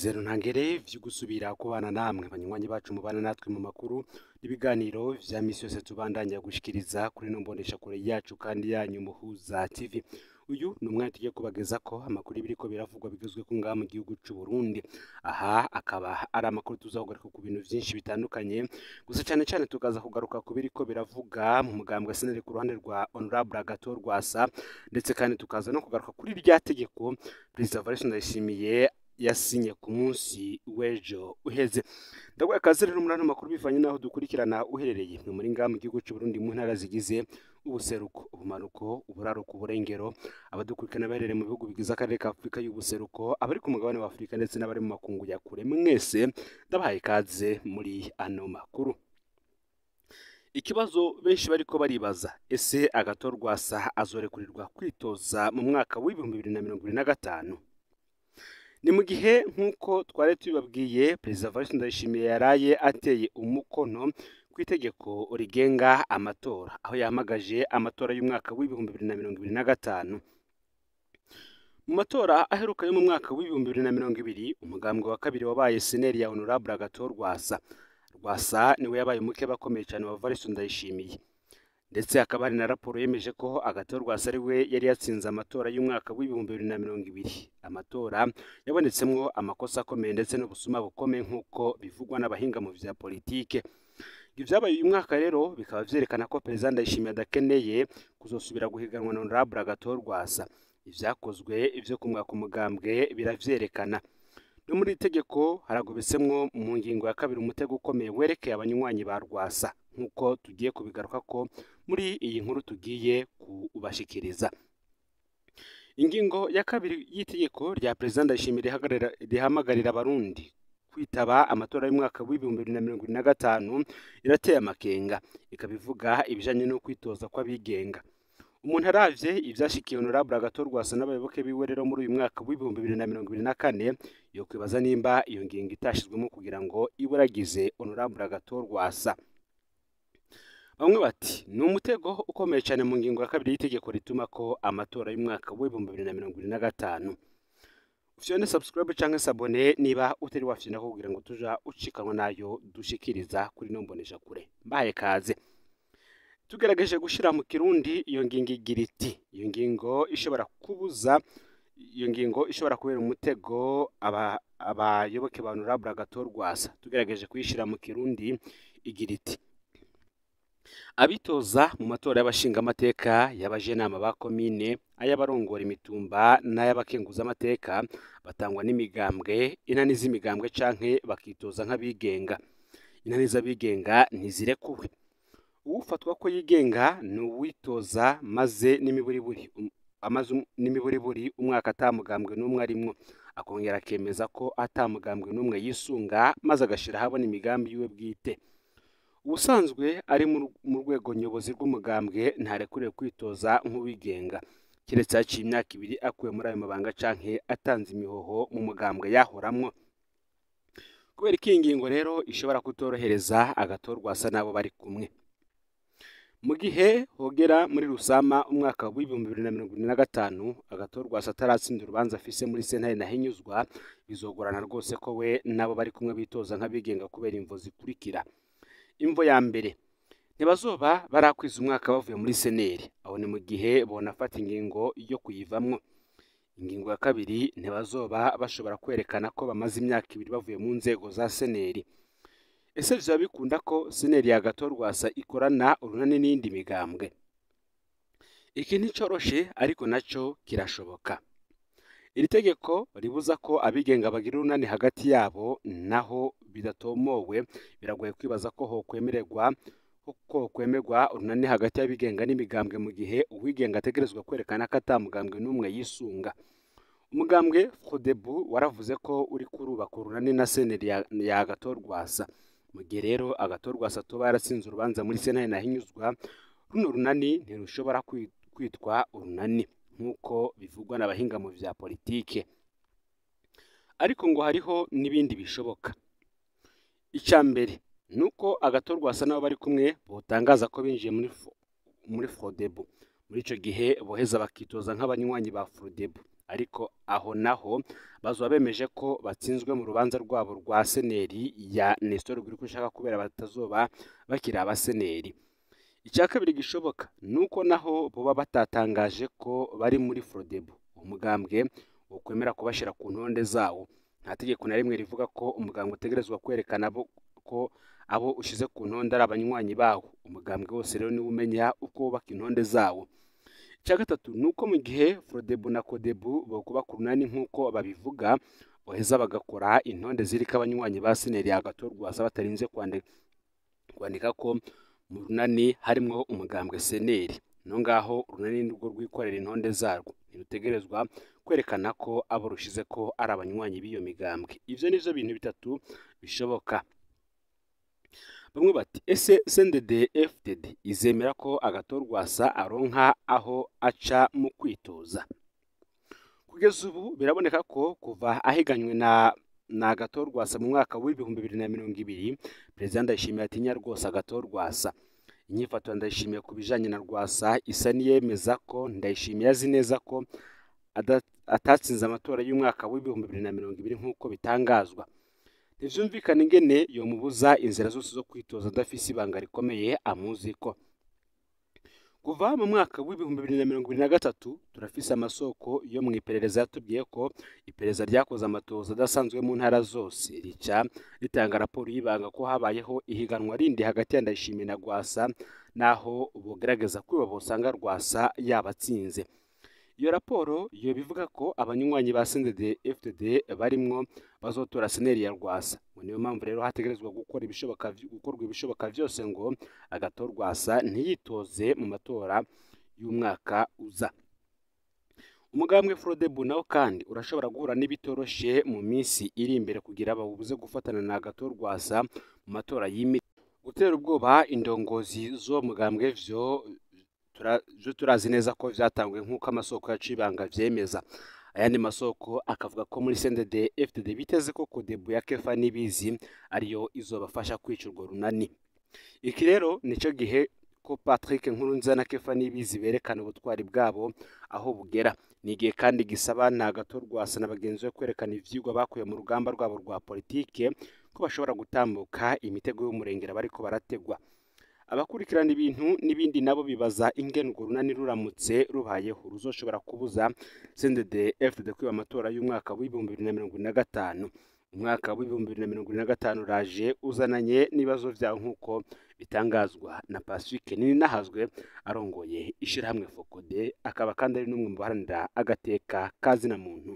umunezero ntangere vyo gusubira kubana namwe banywanyi bacu mubana natwe mu makuru n'ibiganiro vya misi yose tubandanya gushikiriza kuri no mbonesha kure yacu kandi yanyu Muhuza TV. Uyu ni umwanya tugiye kubagezako amakuru biriko biravugwa bigezwe ku ngaha mu gihugu c'u Burundi. Aha akaba ari amakuru tuzakugaruka ku bintu vyinshi bitandukanye, gusa cane tukaza kugaruka ku biriko biravuga mu mugambwe SNL ku ruhande rwa Honorable Agathon Rwasa, ndetse kandi tukaza no kugaruka kuri rya tegeko Perezida Evariste Ndayishimiye yasinye ku munsi w'ejo uheze. Ndagwa akazi rero muri ano makuru bivanye naho dukurikirana uherereye muri ngaha mu gihugu c'u Burundi mu ntara zigize ubuseruko, ubumanuko, uburaruko, uburengero, abadukurikirana baherereye mu bihugu bigize akarere ka Afurika y'ubuseruko, abari ku mugabane wa Afurika ndetse n'abari mu makungu ya kure, mwese ndabahaye ikaze muri ano makuru. Ikibazo benshi bariko baribaza, ese Agathon Rwasa azorekurirwa kwitoza mu mwaka w'ibihumbi 2025? Ni mu gihe nk'uko twari tubibabwiye Perezida Evariste Ndayishimiye yaraye ateye umukono ku itegeko rigenga amatora, aho yahamagaje amatora y'umwaka w'ibihumbi 2025. Mu matora aheruka yo mu mwaka w'ibihumbi 2020, umugambwe wa kabiri wabaye SNL ya Honorable Agathon Rwasa. Rwasa niwe yabaye umuke bakomeye cyane wa Evariste Ndayishimiye, ndetse akaba hari na raporo yemeje ko Agathon Rwasa ari we yari yatsinze amatora y'umwaka w'ibihumbi 2020. Amatora yabonetsemwo amakosa akomeye ndetse n'ubusuma bukomeye nk'uko bivugwa n'abahinga mu vya politike. Ivyabaye uyu mwaka rero bikaba vyerekana ko Perezida Ndayishimiye adakeneye kuzosubira guhiganwa na Honorable Agathon Rwasa. Ivyakozwe ivyo kumwaka umugambwe biravyerekana. No muri itegeko haragobesemwo mu ngingo ya kabiri umutego ukomeye werekeye abanywanyi ba Rwasa, nk'uko tugiye kubigaruka ko muri iyi nkuru tugiye kubashikiriza. Ingingo ya kabiri y'itegeko rya Perezida Ndayishimiye rihamagarira abarundi kwitaba amatora y'umwaka w'ibihumbi 2025 irateye amakenga, ikabivuga ibijanye no kwitoza kw'abigenga. Umuntu aravye ivyashikiye Honorable Agathon Rwasa n'abayoboke biwe rero muri uyu mwaka w'ibihumbi 2024, yo kwibaza nimba iyo ngingo itashizwemo kugira ngo iburagize Honorable Agathon Rwasa. Bamwe bati ni umutego ukomeye cyane mu ngingo ya kabiri y'itegeko rituma ko amatora y'umwaka w'ibihumbi 2025. Ufyone subscribe canke sabone niba utari wafyina ko kugira ngo tuja ucikanwa nayo dushikiriza kuri no mbonesha kure. Mbaye kaze. Tugerageje gushira mu Kirundi iyo ngingo igira iti, iyo ngingo ishobora kubera umutego abayoboke ba Honorable Agathon Rwasa. Tugerageje kuyishira mu Kirundi igira iti: abitoza mu matora y'abashingamateka, y'abajenama ba komine, ay'abarongora imitumba n'ay'abakenguza amateka batangwa n'imigambwe, inani z'imigambwe canke bakitoza nk'abigenga. Inani z'abigenga ntizirekuwe. Uwufatwa ko yigenga ni uwitoza maze n'imiburiburi umwaka atamugambwe n'umwe arimwo, akongera akemeza ko atamugambwe n'umwe yisunga, maze agashira habona imigambi yiwe bwite. Ubusanzwe ari mu rwego nyobozi rw'umugambwe ntarekuriwe kwitoza nk'uwigenga, kiretse haciye imyaka 2 akuwe muri ayo mabanga canke atanze imihoho mu mugambwe yahoramwo. Kubera iyi ngingo rero ishobora kutorohereza Agathon Rwasa nabo bari kumwe. Mu gihe hogera muri Rusama umwaka w'ibihumbi 2025, Agathon Rwasa ataratsinda urubanza afise muri sentare nahinyuzwa, bizogorana rwose ko we nabo bari kumwe bitoza nk'abigenga kubera imvo zikurikira. Imvo ya mbere, ntibazoba barakwiza umwaka bavuye muri SNL, aho ni mu gihe bonafata ingingo yo kuyivamwo. Ingingo ya kabiri, ntibazoba bashobora kwerekana ko bamaze imyaka 2 bavuye mu nzego za SNL. Ese vyoba bikunda ko SNL ya Agathon Rwasa ikorana urunani n'indi migambwe? Iki nticoroshe ariko naco kirashoboka. Iri tegeko ribuza ko abigenga bagira urunani hagati yabo, naho bidatomowe biragoye kwibaza ko kwemerwa urunani hagati y'abigenga n'imigambwe mu gihe uwigenga ategerezwa kwerekana ko atamugambwe n'umwe yisunga. Umugambwe Frodebu waravuze ko uri kurubaka urunani na SNL ya Agathon Rwasa. Mu gihe rero Agathon Rwasa toba yaratsinze urubanza muri sentare nahinyuzwa, runo runani ntirushobora kwitwa urunani nk'uko bivugwa n'abahinga mu vya politike. Ariko ngo hariho n'ibindi bishoboka. Icya mbere nuko Agathon Rwasa nabo bari kumwe botangaza ko binjiye muri Frodebu. muri ico gihe boheza bakitoza nk'abanywanyi ba Frodebu, ariko aho naho bazoba bemeje ko batsinzwe mu rubanza rwabo rwa seneri ya Nestor Girukishaka kubera batazoba bakiri abaseneri. Icya kabiri gishoboka nuko naho boba batatangaje ko bari muri Frodebu, umugambwe ukwemera kubashira ku ntonde zawo. Nta tegeko na rimwe rivuga ko umugambwe utegerezwa kwerekana ko abo ushize ku ntonde ari abanywanyi bawo. Umugambwe wose rero niwe umenya uko wubaka intonde zawo. Icya gatatu nuko mu gihe Frodebu na Kodebu bokuba ku runani nk'uko babivuga, boheza bagakora intonde ziriko abanywanyi ba seneri agatorwa batarinze kwandika ko mu runani harimwo umugambwe seneri. No ngaho urunani nirwo rwikorera intonde zarwo, ntirutegerezwa kwerekana ko abo rushize ko ari abanywanyi b'iyo migambwe. Ivyo nivyo bintu bitatu bishoboka. Bamwe bati ese CNDD FDD izemera ko agatorwasa aronka aho aca mu kwitoza? Kugeza ubu biraboneka ko kuva ahiganywe na agatorwasa mu mwaka w'ibihumbi 2020, Perezida Ndayishimiye atinya rwose agatorwasa. Inyifato Ndayishimiye ku bijanye na Rwasa isa niyemeza ko Ndayishimiye azi neza ko atatsinze amatora y'umwaka w'ibihumbi 2020 nk'uko bitangazwa. Ntivyumvikana ingene yomubuza inzira zose zo kwitoza adafise ibanga rikomeye amuziko. Kuva mu mwaka w'ibihumbi 2023 turafise amasoko yo mu iperereza yatubwiye ko iperereza ryakoze amatoza adasanzwe mu ntara zose rica ritanga raporo y'ibanga ko habayeho ihiganwa rindi hagati ya Ndayishimiye na Rwasa, naho bogerageza kwiba bosanga Rwasa yabatsinze. Iyo raporo yo bivuga ko abanywanyi ba CNDD FDD barimwo bazotora seneri ya Rwasa. Niyo mpamvu rero hategerezwa gukorwa ibishoboka vyose ngo agatorwasa ntiyitoze mu matora y'umwaka uza. Umugambwe Frodebu nawo kandi urashobora guhura n'ibitoroshe mu minsi iri imbere kugira bawubuze gufatana na agatorwasa mu matora y'imi. Gutera ubwoba indongozi zo mugambwe vyo turazi neza ko vyatangwe nk'uko amasoko yacu ibanga vyemeza. Ayandi masoko akavuga ko muri CNDD FDD biteze ko Kodebu ya Kefa Nibizi ariyo izobafasha kwica urwo runani. Iki rero nico gihe ko Patrick Nkurunziza na Kefa Nibizi berekana ubutwari bwabo aho bugera. Ni igihe kandi gisaba na agatorwasa na bagenzi be kwerekana ivyigwa bakuye mu rugamba rwabo rwa politike ko bashobora gutambuka imitego y'umurengera bariko barategwa. Abakurikirana ibintu n'ibindi nabo bibaza ingene urwo runani ruramutse rubayeho ruzoshobora kubuza CNDD FDD kwiba amatora y'umwaka w'ibihumbi 2025. Umwaka w'ibihumbi 2025 raje uzananye n'ibibazo vyawo nk'uko bitangazwa na Pacifique Ninahazwe arongoye ishirahamwe Fokode, akaba kandi ari n'umwe mu baharanira agateka kazina muntu.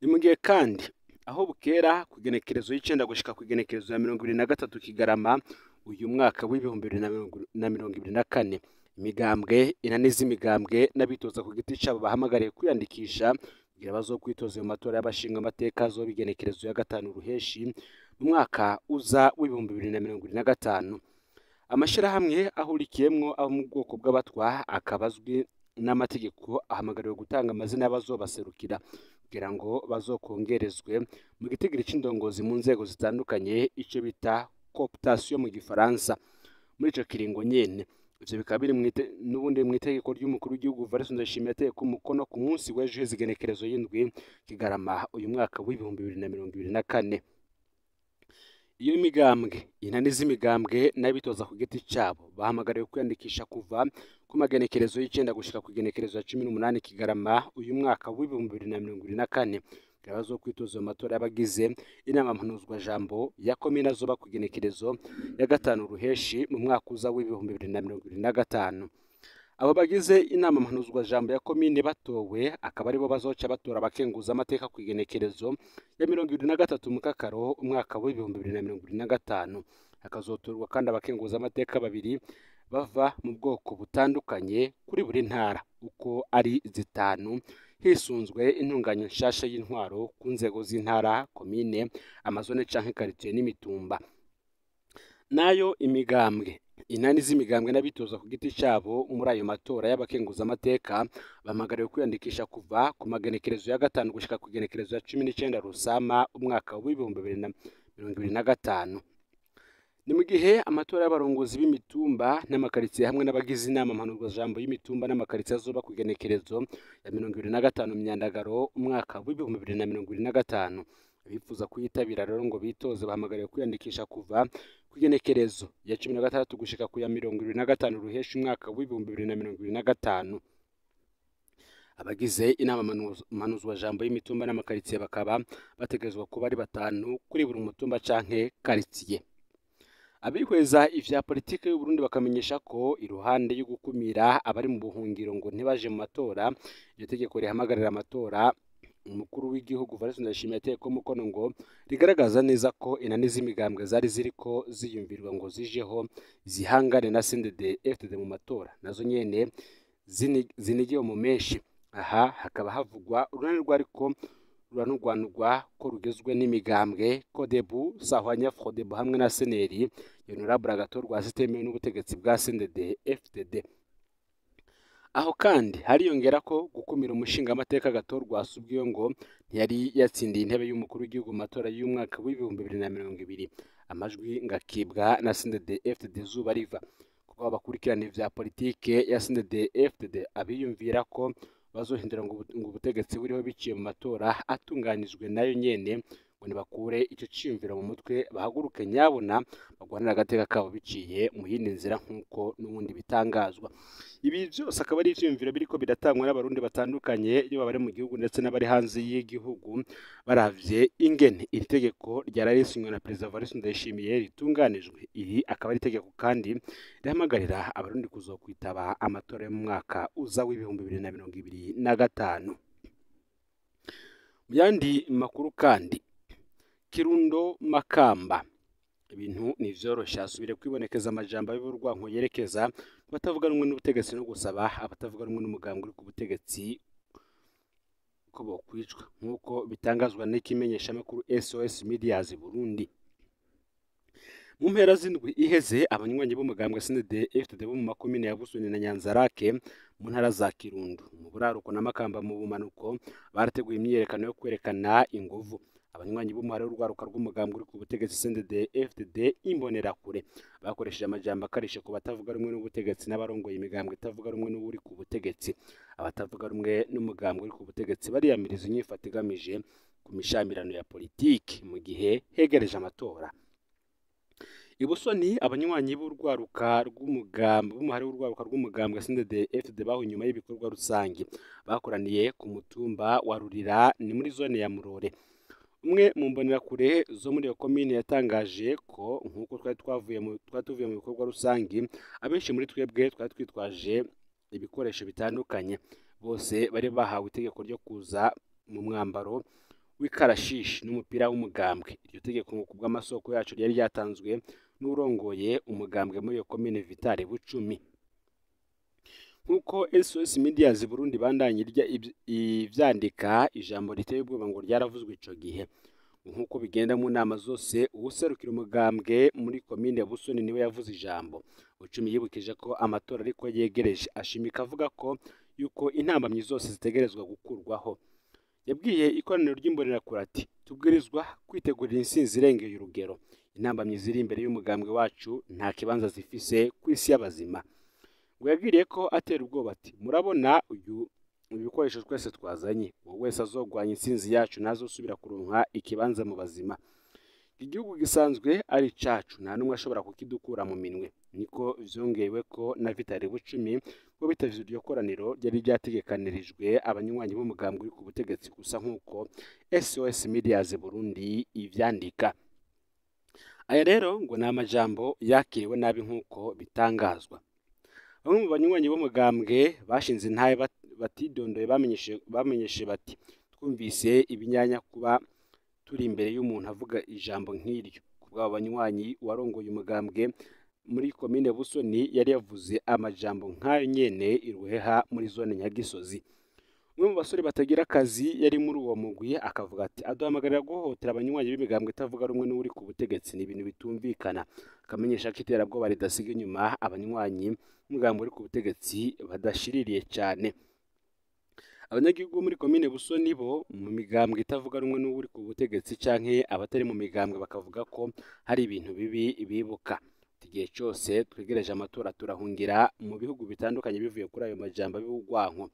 Ni mu gihe kandi aho bukera ku igenekerezo y'icenda gushika ku igenekerezo ya 23 Kigarama uyu mwaka w'ibihumbi 2024, imigambwe inaniza imigambwe n'abitoza ku giti cabo bahamagariye kwiyandikisha kugira bazokwitoza mu matora y'abashinga amateka zo bigenekerezo ya 5 Ruheshi mu mwaka uza w'ibihumbi 2025. Amashirahamwe ahurikiyemwo abo mu bwoko bw'abatwa akabazwi n'amategeko ahamagariwe gutanga amazina y'abazobaserukira kugira ngo bazokongerezwe mu gitigiri c'indongozi mu nzego zitandukanye, ico bita cooptation mu Gifaransa. Muri ico kiringo nyene ivyo bikaba biri n'ubundi mu itegeko ry'umukuru w'igihugu Evariste Ndayishimiye yateye ku mukono ku munsi w'ejo igenekerezo y'indwi Kigarama uyu mwaka w'ibihumbi 2024. Iyo imigambwe inaniza imigambwe n'abitoza ku giti cabo bahamagariwe kwiyandikisha kuva ku magenekerezo y'icenda gushika ku igenekerezo ya 18 Kigarama uyu mwaka w'ibihumbi 2024 bazo kwitoza mu matora y'abagize inama mpanuzwa jambo ya komine azoba ku igenekerezo ya 5 Ruheshi mu mwaka uza w'ibihumbi 2025. Abo bagize inama mpanuzwa jambo ya komine batowe akaba aribo bazoca batora abakenguza amateka ku igenekerezo ya 23 Mukakaro umwaka w'ibihumbi 2025. Hakazotorwa kandi abakenguza amateka babiri bava mu bwoko butandukanye kuri buri ntara uko ari zitanu, hisunzwe intunganya nshasha y'intwaro ku nzego z'intara, komine, amazone canke quartier n'imitumba. Nayo imigambwe inaniza imigambwe n'abitoza ku giti cabo muri ayo matora y'abakenguza amateka bahamagariwe kwiyandikisha kuva ku magenekerezo ya 5 gushika ku igenekerezo ya 19 Rusama umwaka w'ibihumbi 2025. ni mu gihe amatora y'abarongozi b'imitumba n'amakaritsiye hamwe n'abagize inama mpanuzwajambo y'imitumba n'amakaritsiye azoba ku igenekerezo ya 25 Myandagaro umwaka w'ibihumbi 2025. Abifuza kuyitabira rero ngo bitoze bahamagariwe kwiyandikisha kuva ku igenekerezo ya 16 gushika ku ya 25 Ruheshi umwaka w'ibihumbi 2025. Abagize inama mpanuzwajambo y'imitumba n'amakaritsiye bakaba bategerezwa kuba ari 5 kuri buri mutumba canke karitsiye. Abihweza ivya politike y'u Burundi bakamenyesha ko iruhande yo gukumira abari mu buhungiro ngo ntibaje mu matora, iryo tegeko rihamagarira amatora umukuru w'igihugu Evariste Ndayishimiye yateyeko umukono ngo rigaragaza neza ko inani z'imigambwe zari ziriko ziyumvirwa ngo zijeho zihangane na CNDD-FDD mu matora nazo nyene zinigiwe mu menshi. Aha hakaba havugwa urunani rwariko ruranurwanurwa ko rugizwe n'imigambwe Codebu, Sahwanya Frodebu hamwe na Seneri, Honorable Agathon Rwasitemewe n'ubutegetsi bwa CNDD-FDD. Aho kandi hariyongera ko gukumira umushingamateka Agathon Rwasubwiwe ngo ntiyari yatsindiye intebe y'umukuru w'igihugu mu matora y'umwaka w'ibihumbi 2020, amajwi ngakibwa na CNDD-FDD zuba riva. Kuko abakurikirana ivya politike ya CNDD-FDD abiyumvira ko bazohindura ngo ubutegetsi buriho biciye mu matora atunganijwe nayo nyene ngo nibakure ico ciyumviro mu mutwe bahaguruke nyabona bagwanira agateka kabo biciye mu yindi nzira nk'uko n'ubundi bitangazwa. Ibi byose akaba ari ivyumviro biriko biratangwa n'abarundi batandukanye iyo bari mu gihugu ndetse n'abari hanze y'igihugu baravye ingene iri tegeko ryararisinywe na Perezida Evariste Ndayishimiye ritunganijwe. Iri akaba ari itegeko kandi rihamagarira abarundi kuzokwitaba amatora yo mu mwaka uza w'ibihumbi 2025. Mu yandi makuru kandi Kirundo Makamba ibintu nivyorosha asubire kwibonekeza amajambo y'urwanko yerekeza batavuga rumwe n'ubutegetsi no gusaba abatavuga rumwe n'umugambwe uri ku butegetsi ko bokwicwa nk'uko bitangazwa n'ikimenyesha makuru SOS Medias Burundi. Mu mpera z'indwi iheze abanywanyi b'umugambwe CNDD-FDD bo mu makomine ya Busoni na Nyanzarake mu ntara za Kirundo, mu buraruko na Makamba mu bumanuko barateguye imyiyerekano yo kwerekana inguvu. Abanywanyi b'umuhare w'urwaruka rw'umugambwe uri ku butegetsi CNDD-FDD Imbonerakure bakoresheje amajambo akarishe ku batavuga rumwe n'ubutegetsi n'abarongoye imigambwe itavuga rumwe n'uri ku butegetsi. Abatavuga rumwe n'umugambwe uri ku butegetsi bariyamiriza inyifato igamije ku mishamirano ya politiki mu gihe hegereje amatora. Ibusoni abanywanyi b'urwaruka b'umuhare w'urwaruka rw'umugambwe CNDD-FDD baho nyuma y'ibikorwa rusangi bakoraniye ku mutumba wa Rurira ni muri zone ya Murore. Umwe mu mbonerakure zo muri iyo komine yatangaje ko nk'uko twari tuvuye mu bikorwa rusangi abenshi muri twebwe twari twitwaje ibikoresho bitandukanye, bose bari bahawe itegeko ryo kuza mu mwambaro w'ikarashishi n'umupira w'umugambwe. Iryo tegeko ku bw'amasoko yacu ryari ryatanzwe n'urongoye umugambwe muri iyo komine Vitale Bucumi. Nk'uko SOS Medias Burundi bandanye ivyandika, ijambo riteye ubwoba ngo ryaravuzwe ico gihe. Nk'uko bigenda mu nama zose uwuserukira umugambwe muri komine ya Busoni niwe yavuze ijambo. Bucumi yibukije ko amatora ariko yegereje, ashimika avuga ko yuko intambamyi zose zitegerezwa gukurwaho. Yabwiye ikoraniro ry'imbonerakure ati tubwirizwa kwitegurira intsinzi irengeye urugero. Intambamyi ziri imbere y'umugambwe wacu nta kibanza zifise ku isi y'abazima. Ngo yagiriye ko atera ubwoba ati murabona ibikoresho twese twazanye, uwo wese azogwanya intsinzi yacu ntazosubira kuronka ikibanza mu bazima. Igihugu gisanzwe ari cacu nta n'umwe ashobora kukidukura mu minwe. Niko vyongewe ko na Vitale Bucumi ngo bitavye iryo koraniro ryari ryategekanirijwe abanywanyi b'umugambwe uri ku butegetsi gusa nk'uko SOS Medias Burundi ivyandika. Aya rero ngo ni amajambo yakiriwe nabi nk'uko bitangazwa. Bamwe mu banywanyi b'umugambwe bashinze intahe batidondoye bamenyeshe bati twumvise ibinyanya kuba turi imbere y'umuntu avuga ijambo nk'iryo. Kubw'abo banywanyi warongoye umugambwe muri komine Busoni yari yavuze amajambo nk'ayo nyene iruheha muri zone Nyagisozi. Umwe mu basore batagira akazi yari muri uwo mugwi akavuga ati aduhamagarira guhohotera abanywanyi b'imigambwe itavuga rumwe n'uri ku butegetsi ni ibintu bitumvikana. Akamenyesha ko iterabwoba ridasiga inyuma abanywanyi b'umugambwe uri ku butegetsi badashiririye cyane. abanyagihugu bo muri komine Busoni bo mu migambwe itavuga rumwe n'uri ku butegetsi canke abatari mu migambwe bakavuga ko hari ibintu bibi bibuka. Igihe cyose twegereje amatora turahungira mu bihugu bitandukanye bivuye kuri ayo majambo y'ubugwanko,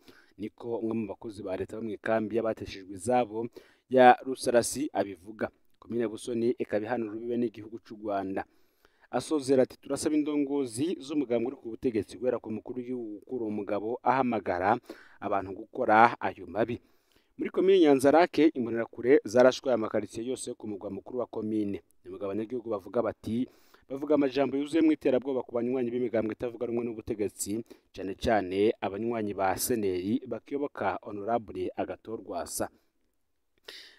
niko umwe mu bakozi ba leta bo mu ikambi y'abateshejwe izabo ya Rusarasi abivuga. Komine Busoni ikaba ihanura urubibe n'igihugu cy'u Rwanda. Asozera ati turasaba indongozi z'umugambwe uri ku butegetsi guhera ku mukuru w'igihugu gukura umugabo ahamagara abantu gukora ayo mabi. Muri komine Nyanzarake imbonerakure zarashwaye amakaritsiye yose ku mugwa mukuru wa komine. Nimugabo abanyagihugu bavuga amajambo yuzuye mu iterabwoba ku banywanyi b'imigambwe itavuga rumwe n'ubutegetsi, cyane cyane abanywanyi ba seneri bakiyoboka honorable Agathon Rwasa.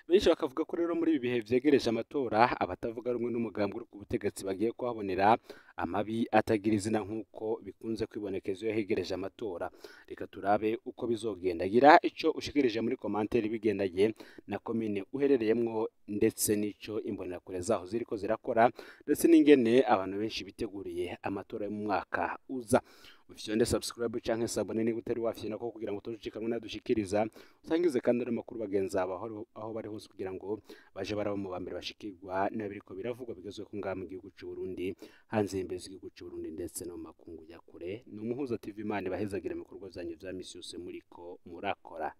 Benshi bakavuga ko rero muri ibi bihe vyegereje amatora abatavuga rumwe n'umugambwe uri ku butegetsi bagiye kuhabonera amabi atagira izina nk'uko bikunze kwibonekeza iyo hegereje amatora. Reka turabe uko bizogenda. Gira ico ushikirije muri commentaire bigendanye na komine uherereyemwo ndetse n'ico imbonerakure zaho ziriko zirakora ndetse n'ingene abantu benshi biteguriye amatora yo mu mwaka uza. Ufyonde subscribe canke sabone niba utari wafyina ko kugira ngo tujikamwe nadushikiriza usangize kandi ari makuru bagenzi aho bari hose kugira ngo baje baraba mu bambere bashikirwa n'abiriko biravugwa bigezwe ku ngamba mu gihugu cy'u Burundi hanze imbezi igihugu cy'u Burundi ndetse no makungu ya kure. Ni Umuhuza TV Imana bahezagire mu bikorwa byanyu vya misi yose muriko murakora.